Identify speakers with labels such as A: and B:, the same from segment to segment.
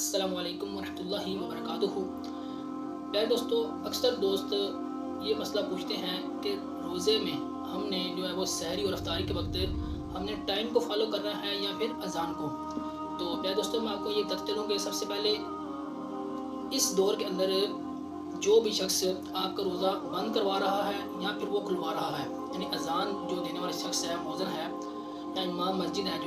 A: السلام علیکم ورحمۃ اللہ وبرکاتہ۔ پیارے دوستو، اکثر دوست یہ مسئلہ پوچھتے ہیں کہ روزے میں ہم نے جو ہے وہ سحری اور افطاری کے وقت ہم نے ٹائم کو فالو کرنا ہے یا پھر اذان کو۔ تو پیارے دوستو، میں آپ کو یہ بتاتا چلوں کہ سب سے پہلے اس دور کے اندر جو بھی شخص آپ کا روزہ بند کروا رہا ہے یا پھر وہ کھلوا رہا ہے، یعنی اذان جو دینے والا شخص ہے، مؤذن ہے یا امام مسجد ہے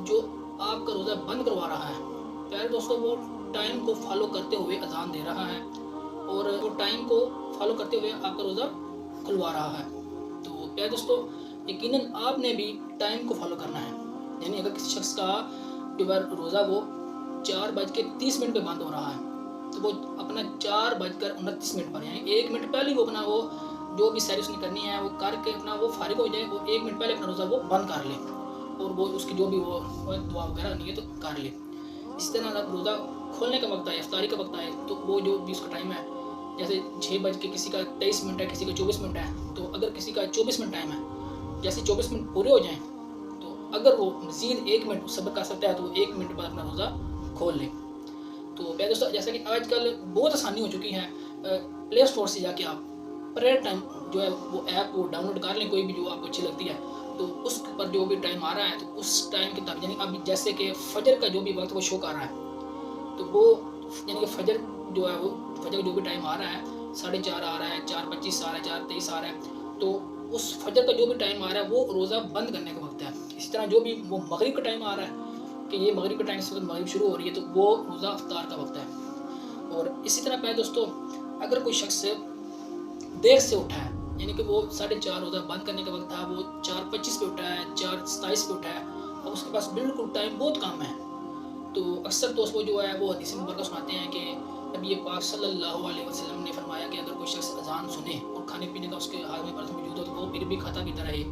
A: جو آپ کا روزہ بند کروا رہا ہے، پیارے دوستوں وہ ٹائم کو فالو کرتے ہوئے اذان دے رہا ہے اور وہ ٹائم کو فالو کرتے ہوئے آپ کا روزہ کھلوا رہا ہے۔ تو پیارے دوستوں، یقیناً آپ نے بھی ٹائم کو فالو کرنا ہے۔ یعنی اگر کسی شخص کا جو روزہ وہ 4:30 پہ بند ہو رہا ہے تو وہ اپنا 4:29 پر، یعنی 1 منٹ پہلے وہ اپنا وہ جو بھی سحری اس نے کرنی ہے وہ کر کے اپنا وہ فارغ ہو جائے، وہ 1 منٹ پہلے اپنا روزہ وہ بند کر لے اور وہ اس کی جو بھی وہ دعا وغیرہ نہیں ہے تو کر لے۔ اس طرح جب روزہ کھولنے کا وقت آئے، افطاری کا وقت آئے، تو وہ جو بھی اس کا ٹائم ہے، جیسے 6 کسی کا 23 ہے، کسی کا 24 ہے، تو اگر کسی کا 24 ٹائم ہے، جیسے 24 پورے ہو جائیں تو اگر وہ مزید 1 منٹ صبر کر سکتا ہے تو وہ 1 منٹ بعد اپنا روزہ کھول لے۔ تو پیارے دوستو، جیسا کہ آج کل بہت آسانی ہو چکی ہے، پلے اسٹور سے جا کے آپ پریئر ٹائم جو ہے وہ ایپ وہ ڈاؤن لوڈ کر لیں، کوئی بھی جو آپ کو اچھی لگتی ہے، تو اس پر جو بھی ٹائم آ رہا ہے تو اس ٹائم کے تابع، یعنی اب جیسے کہ فجر کا جو بھی وقت وہ شو کر رہا ہے تو وہ یعنی کہ فجر جو ہے وہ فجر کا جو بھی ٹائم آ رہا ہے، 4:30 آ رہا ہے، 4:25 آ رہا ہے، 4:23 آ رہا ہے، تو اس فجر کا جو بھی ٹائم آ رہا ہے وہ روزہ بند کرنے کا وقت ہے۔ اس طرح جو بھی وہ مغرب کا ٹائم آ رہا ہے کہ یہ مغرب کا ٹائم اس وقت مغرب شروع ہو رہی ہے تو وہ روزہ افطار کا وقت ہے۔ اور اسی طرح پیارے دوستو، اگر کوئی شخص دیر سے اٹھا ہے، یعنی کہ وہ 4:30 روزہ بند کرنے کا وقت تھا، وہ 4:25 پہ اٹھا ہے، 4:27 پہ اٹھا ہے اور اس کے پاس بالکل ٹائم بہت کم ہے، تو اکثر دوست وہ جو ہے وہ حدیث مبارکہ سناتے ہیں کہ نبی پاک صلی اللہ علیہ وسلم نے فرمایا کہ اگر کوئی شخص اذان سنے اور کھانے پینے کا اس کے ہاتھ میں برتن موجود ہو تو وہ پھر بھی کھاتا پیتا رہے۔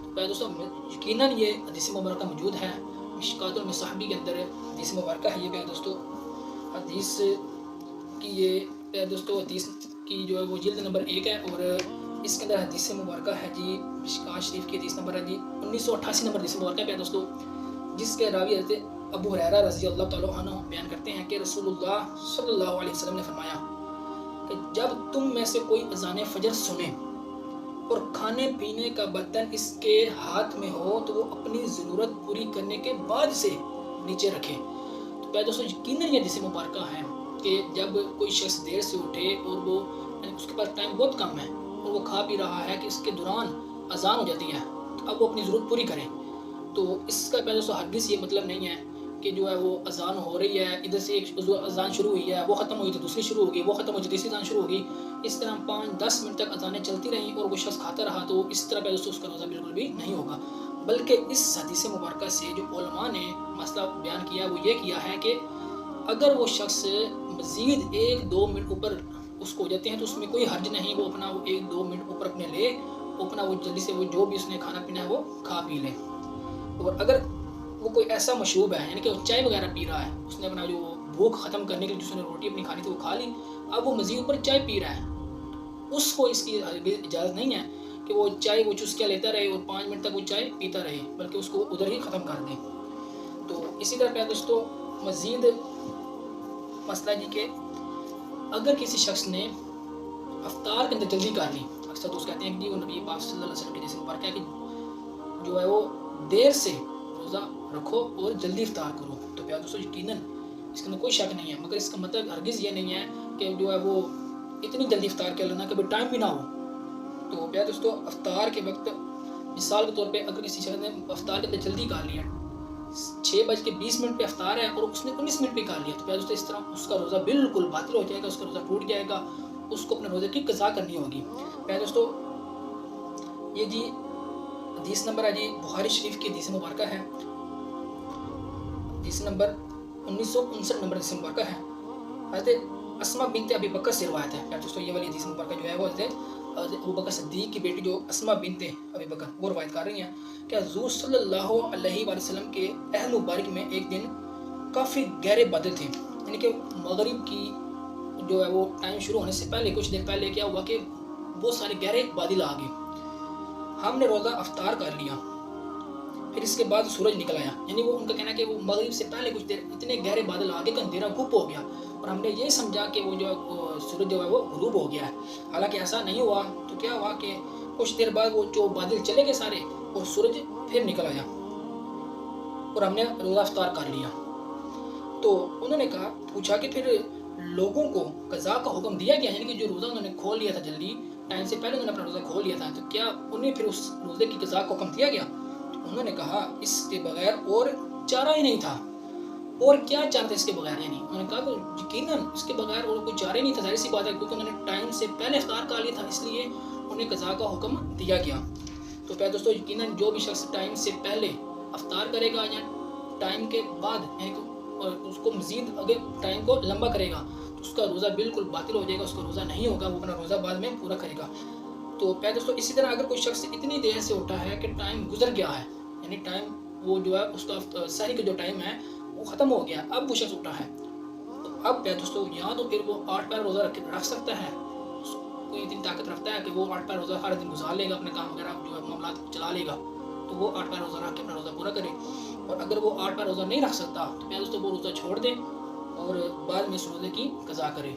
A: تو پیارے دوستو، یقیناً یہ حدیث مبارکہ موجود ہے، مشکوٰۃ المصابیح کے اندر حدیث مبارکہ ہے یہ۔ پیارے دوستو، حدیث کی یہ پیارے دوستو حدیث کی جو ہے وہ جلد نمبر 1 ہے اور اس کے اندر حدیث مبارکہ ہے جی، مشکوٰۃ شریف کی حدیث نمبر ہے جی 1988 نمبر حدیث مبارکہ ہے پیارے دوستو، جس کے راوی حضرت ابو ہریرہ رضی اللہ تعالیٰ عنہ بیان کرتے ہیں کہ رسول اللہ صلی اللہ علیہ وسلم نے فرمایا کہ جب تم میں سے کوئی اذان فجر سنے اور کھانے پینے کا برتن اس کے ہاتھ میں ہو تو وہ اپنی ضرورت پوری کرنے کے بعد سے نیچے رکھے۔ تو پیارے دوستو، یقیناً یہ حدیث مبارکہ ہے کہ جب کوئی شخص دیر سے اٹھے اور وہ اس کے پاس ٹائم بہت کم ہے اور وہ کھا پی رہا ہے کہ اس کے دوران اذان ہو جاتی ہے تو اب وہ اپنی ضرورت پوری کرے، تو اس کا پیارے دوستو ہرگز یہ مطلب نہیں ہے کہ جو ہے وہ اذان ہو رہی ہے، ادھر سے ایک اذان شروع ہوئی ہے، وہ ختم ہوئی تو دوسری شروع ہوگی، وہ ختم ہوئی تو تیسری اذان شروع ہوگی، اس طرح 5-10 منٹ تک اذانیں چلتی رہیں اور وہ شخص کھاتا رہا تو اس طرح پیارے دوستو اس کا روزہ بالکل بھی نہیں ہوگا۔ بلکہ اس حدیث مبارکہ سے جو علماء نے مسئلہ بیان کیا وہ یہ کیا ہے کہ اگر وہ شخص مزید 1-2 منٹ اوپر اس کو ہو جاتے ہیں تو اس میں کوئی حرج نہیں، وہ اپنا 1-2 منٹ اوپر اپنے لے، اپنا وہ جلدی سے وہ جو بھی اس نے کھانا پینا ہے وہ کھا پی لے۔ اور اگر وہ کوئی ایسا مشروب ہے، یعنی کہ وہ چائے وغیرہ پی رہا ہے، اس نے اپنا جو بھوک ختم کرنے کے لیے جس نے روٹی اپنی کھانی تھی وہ کھا لی، اب وہ مزید اوپر چائے پی رہا ہے، اس کو اس کی اجازت نہیں ہے کہ وہ چائے وہ چسکیاں لیتا رہے اور 5 منٹ تک وہ چائے پیتا رہے، بلکہ اس کو ادھر ہی ختم کر دے۔ تو اسی طرح پیارے دوستو، مزید مسئلہ جی کہ اگر کسی شخص نے افطار کے اندر جلدی کر لی، اکثر دوست کہتے ہیں کہ جی وہ نبی پاک صلی اللہ علیہ وسلم کے جیسے مبارکہ ہے کہ جو ہے وہ دیر سے روزہ رکھو اور جلدی افطار کرو، تو پیارے دوستو یقیناً اس کے اندر کوئی شک نہیں ہے، مگر اس کا مطلب ہرگز یہ نہیں ہے کہ جو ہے وہ اتنی جلدی افطار کر لینا کہ ٹائم بھی نہ ہو۔ تو پیارے دوستو، افطار کے وقت مثال کے طور پہ اگر کسی شخص نے افطار کے اندر جلدی کر لیا، 6:20 پہ افطار ہے اور اس نے 19 منٹ پہ کر لیا، تو پیارے دوستو اس طرح اس کا روزہ بالکل باطل ہو جائے گا، اس کا روزہ ٹوٹ جائے گا، اس کو اپنے روزے کی قضا کرنی ہوگی۔ پیارے دوستو، یہ جی حدیث نمبر ہے جی بخاری شریف کی حدیث مبارکہ ہے، حدیث نمبر 1959 نمبر حدیث مبارکہ ہے، حضرت اسماء بنت ابی بکر سے روایت ہے۔ پیارے دوستو، یہ والی حدیث مبارکہ جو ہے وہ حضرت ابو بکر صدیق کی بیٹی جو اسماء بنت ابی بکر وہ روایت کر رہی ہیں کہ حضور صلی اللہ علیہ وآلہ وسلم کے عہد مبارک میں ایک دن کافی گہرے بادل تھے، یعنی کہ مغرب کی جو ہے وہ ٹائم شروع ہونے سے پہلے کچھ دیر پہلے کیا ہوا کہ بہت سارے گہرے بادل آ گئے، ہم نے روزہ افطار کر لیا फिर इसके बाद सूरज निकल आया। यानी वो उनका कहना है कि वो मगरिब से पहले कुछ देर इतने गहरे बादल आ गए कि अंधेरा गुप हो गया और हमने ये समझा कि वो जो सूरज जो है वो गुरूब हो गया है। हालांकि ऐसा नहीं हुआ। तो क्या हुआ कि कुछ देर बाद वो जो बादल चले गए सारे और सूरज फिर निकल आया और हमने रोज़ा इफ्तार कर लिया। तो उन्होंने पूछा कि फिर लोगों को कज़ा का हुक्म दिया गया, यानी कि जो रोज़ा उन्होंने खोल लिया था जल्दी टाइम से पहले उन्होंने अपना रोज़ा खोल लिया था, तो क्या उन्हें फिर उस रोज़े की कज़ा का हुक्म दिया गया? तो उन्होंने कहा इसके बगैर और चारा ही नहीं था। और क्या चाहते इसके बगैर, यानी उन्होंने कहा कि यकीनन इसके बगैर और कोई चारा ही नहीं था। जाहिर सी बात है क्योंकि उन्होंने टाइम से पहले इफ्तार कर लिया था, इसलिए उन्हें कज़ा का हुक्म दिया गया। तो प्यारे दोस्तों यकीनन जो भी शख्स टाइम से पहले इफ्तार करेगा या टाइम के बाद यानी और उसको मज़ीद आगे टाइम को लंबा करेगा तो उसका रोज़ा बिल्कुल बातिल हो जाएगा, उसका रोज़ा नहीं होगा, वो अपना रोज़ा बाद में पूरा करेगा। तो प्यारे दोस्तों इसी तरह अगर कोई शख्स इतनी देर से उठा है कि टाइम गुजर गया है, यानी टाइम वो जो है उसका सहरी का जो टाइम है वो ख़त्म हो गया, अब वो शख्स उठा है, तो अब प्यारे दोस्तों या तो फिर वो 8 पैर रोज़ा रख सकता है, कोई इतनी ताकत रखता है कि वो 8 पैर रोज़ा हर दिन गुजार लेगा, अपने काम वगैरह जो है मामला चला लेगा, तो वो 8 पैर रोज़ा रख के अपना रोज़ा पूरा करे। और अगर वो 8 पैर रोज़ा नहीं रख सकता तो प्यारे दोस्तों वो रोज़ा छोड़ दें और बाद में इस रोज़े की कज़ा करे।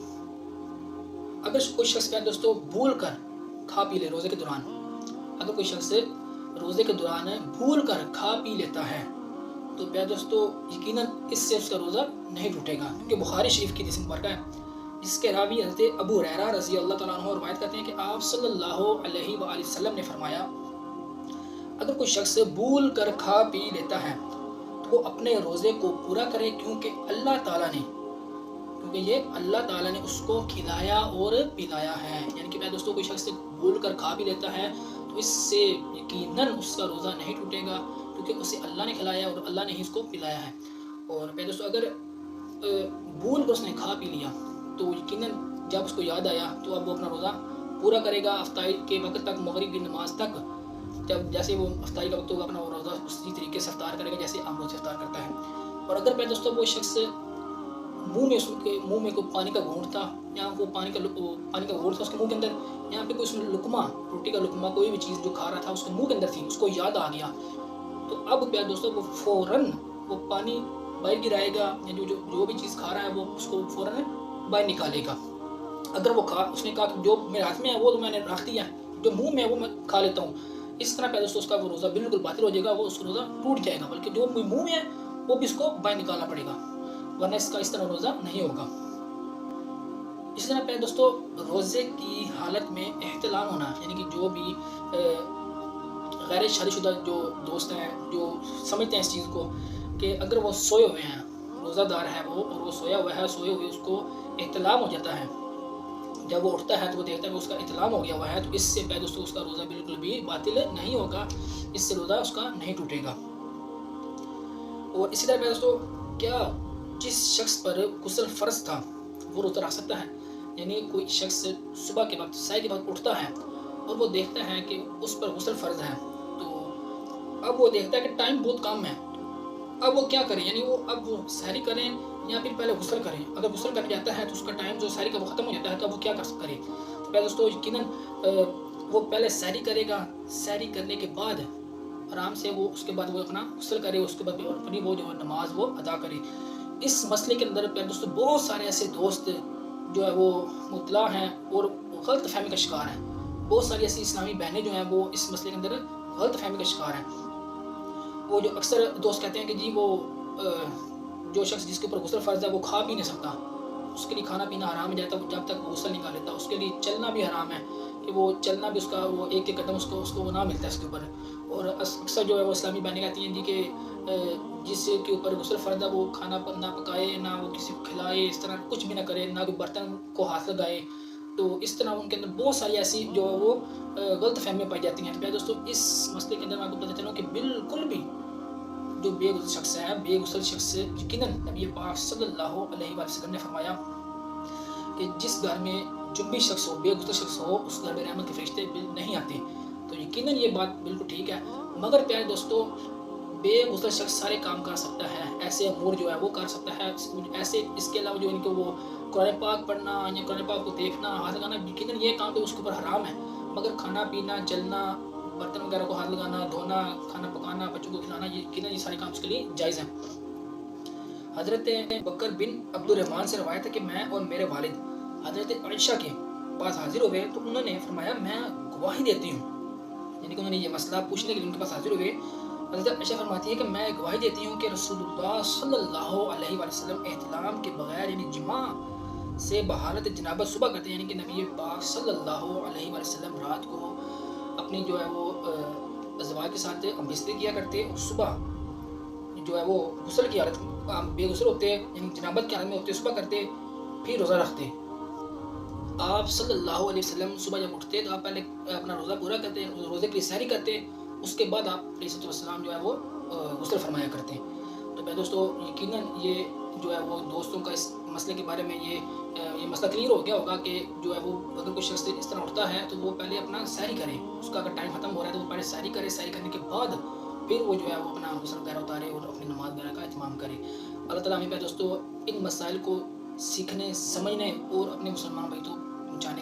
A: अगर कोई शख्स प्यारे दोस्तों भूल कर खा पी ले रोज़े के दौरान, अगर कोई शख्स रोज़े के दौरान भूल कर खा पी लेता है तो प्यारे दोस्तों यकीनन इससे उसका रोज़ा नहीं टूटेगा, क्योंकि बुखारी शरीफ की हदीस मुबारक है, इसके रावी हज़रत अबू हुरैरा रज़ी अल्लाह तआला अन्हु रवायत करते हैं कि आप सल्लल्लाहु अलैहि वसल्लम ने फरमाया अगर कोई शख्स भूल कर खा पी लेता है तो वो अपने रोज़े को पूरा करे, क्योंकि ये अल्लाह ताला ने उसको खिलाया और पिलाया है। यानी कि प्यारे दोस्तों कोई शख्स भूल कर खा भी लेता है तो इससे यकीनन उसका रोज़ा नहीं टूटेगा, क्योंकि उसे अल्लाह ने खिलाया और अल्लाह ने ही उसको पिलाया है। और प्यारे दोस्तों अगर भूल कर उसने खा पी लिया तो यकीनन जब उसको याद आया तो अब वो अपना रोज़ा पूरा करेगा इफ्तारी के वक्त तक, मगरिब की नमाज तक, जब जैसे वो इफ्तारी का वक्त होगा अपना रोज़ा उसी तरीके से इफ्तार करेगा जैसे आम रोज़ इफ्तार करता है। और अगर प्यारे दोस्तों वो शख्स मुंह में कोई पानी का घूंट था या वो पानी का घूंट था उसके मुंह के अंदर, यहाँ पे कोई उसमें लुकमा, रोटी का लुकमा, कोई भी चीज़ जो खा रहा था उसके मुंह के अंदर थी, उसको याद आ गया, तो अब प्यारे दोस्तों वो फ़ौरन वो पानी बाहर गिराएगा या जो भी चीज़ खा रहा है वो उसको फ़ौरन बाहर निकालेगा। अगर वो उसने कहा कि जो मेरे हाथ में है वो तो मैंने रख दिया, जो मुँह में है वो मैं खा लेता हूँ, इस तरह प्यारे दोस्तों उसका वो रोज़ा बिल्कुल बातिल हो जाएगा, वो उसका रोज़ा टूट जाएगा, बल्कि जो मुँह में है वो भी इसको बाहर निकालना पड़ेगा, वरना इसका इस तरह रोज़ा नहीं होगा। इसी तरह प्यारे दोस्तों रोज़े की हालत में एहतिलाम होना, यानी कि जो भी गैर शादीशुदा जो दोस्त हैं जो समझते हैं इस चीज़ को कि अगर वो सोए हुए हैं, रोज़ादार है वो और वो सोया हुआ है, सोए हुए उसको एहतिलाम हो जाता है, जब वो उठता है तो वो देखता है कि उसका इत्लाम हो गया हुआ है, तो इससे प्यारे दोस्तों उसका रोज़ा बिल्कुल भी बातिल नहीं होगा, इससे रोज़ा उसका नहीं टूटेगा। और इसी तरह प्यारे दोस्तों क्या जिस शख्स पर गुस्ल फ़र्ज था वो रोज़ा रख सकता है, यानी कोई शख्स सुबह के वक्त साय के वक्त उठता है और वो देखता है कि उस पर गुस्ल फ़र्ज है, तो अब वो देखता है कि टाइम बहुत कम है, अब वो क्या करें, यानी वो सहरी करें या फिर पहले गुस्ल करें। अगर गुस्ल कर जाता है तो उसका टाइम जो सहरी का वो ख़त्म हो जाता है, तो वो क्या करे, तो पहले दोस्तों यकीनन वो पहले सहरी करेगा, सहरी करने के बाद आराम से वो उसके बाद वो अपना गुस्ल करे, उसके बाद अपनी वो जो नमाज वो अदा करे। इस मसले के अंदर प्यारे दोस्तों बहुत सारे ऐसे दोस्त जो है वो मुतला हैं और गलत फहमी का शिकार हैं, बहुत सारी ऐसी इस्लामी बहनें जो हैं वो इस मसले के अंदर गलत फहमी का शिकार हैं। वो जो अक्सर दोस्त कहते हैं कि जी वो जो शख्स जिसके ऊपर गुस्ल फ़र्ज है वो खा भी नहीं सकता, उसके लिए खाना पीना हराम हो जाता है जब तक वो गुस्ल निकाल लेता, उसके लिए चलना भी हराम है कि वो चलना भी उसका वो एक एक कदम उसको ना मिलता है इसके ऊपर। और अक्सर जो है वो इस्लामी बहनें कहती हैं जी कि जिसके ऊपर गुस्ल फ़र्ज है वो खाना ना पकाए, ना वो किसी को खिलाए, इस तरह कुछ भी ना करे, ना कोई बर्तन को हाथ लगाए, तो इस तरह उनके अंदर बहुत सारी ऐसी जो है वो गलत फहमियाँ पाई जाती हैं। तो प्यारे दोस्तों इस मसले के अंदर मैं आपको बताना चाहता हूँ कि बिल्कुल भी जो बेगुसल शख्स है, बेगुसल शख्स यकीनन नबी पाक सल्लल्लाहु अलैहि वसल्लम ने फरमाया कि जिस घर में जुम्बी शख्स हो, बेगुसल शख्स हो, उस घर में रहमत के फरिश्ते नहीं आते। तो यकीनन ये बात बिल्कुल ठीक है, मगर प्यारे दोस्तों बेगुसल शख्स सारे काम कर सकता है, ऐसे अमूर जो है वो कर सकता है, ऐसे इसके अलावा जो इनको वो कुरान पाक पढ़ना या कुरान पाक को देखना, हाथ लगाना, यकीनन ये काम तो उसके ऊपर हराम है, मगर खाना पीना, चलना, برتن वगैरह को हाथ लगाना, धोना, खाना पकाना, बच्चों को खिलाना, ये सारे काम उसके लिए जायज़ हैं। हज़रत बकर बिन अब्दुर्रहमान से रवायत है कि मैं और मेरे वालिद हज़रत आयशा के पास हाजिर हुए तो उन्होंने फरमाया मैं गवाही देती हूँ, यानी कि उन्होंने ये मसला पूछने के लिए उनके पास हाजिर हुए। हज़रत आयशा फरमाती है कि मैं गवाही देती हूँ कि रसूलुल्लाह सल्लल्लाहु अलैहि वसल्लम एहतिलाम के बगैर यानी जिमा से बहालत जनाबत सुबह करते हैं, यानी कि नबी पाक सल्लल्लाहु अलैहि वसल्लम रात को अपनी जो है वो अज़वाज के साथ बिस्तर किया करते और सुबह जो है वो गुस्ल की हालत बेगुसल होते यानी जनाबत की हालत में होते, सुबह करते, फिर रोज़ा रखते। आप सल्लल्लाहु अलैहि वसल्लम सुबह जब उठते तो आप पहले अपना रोज़ा पूरा करते, रोज़े की सहरी करते, उसके बाद आप अलैहिस्सलाम जो है वो गुस्ल फरमाया करते। तो मैं दोस्तों यकीनन ये जो है वो दोस्तों का इस मसले के बारे में ये मसला क्लियर हो गया होगा कि जो है वो अगर कोई शख्स इस तरह उठता है तो वो पहले अपना सहरी करे, उसका अगर टाइम ख़त्म हो रहा है तो वो पहले सहरी करे, सहरी करने के बाद फिर वो जो है वो अपना गुस्ल वगैरह उतारे और अपनी नमाज वगैरह का इत्माम करे। अल्लाह ताला हमें दोस्तों इन मसाइल को सीखने, समझने और अपने मुसलमान भाई तो पहुँचाने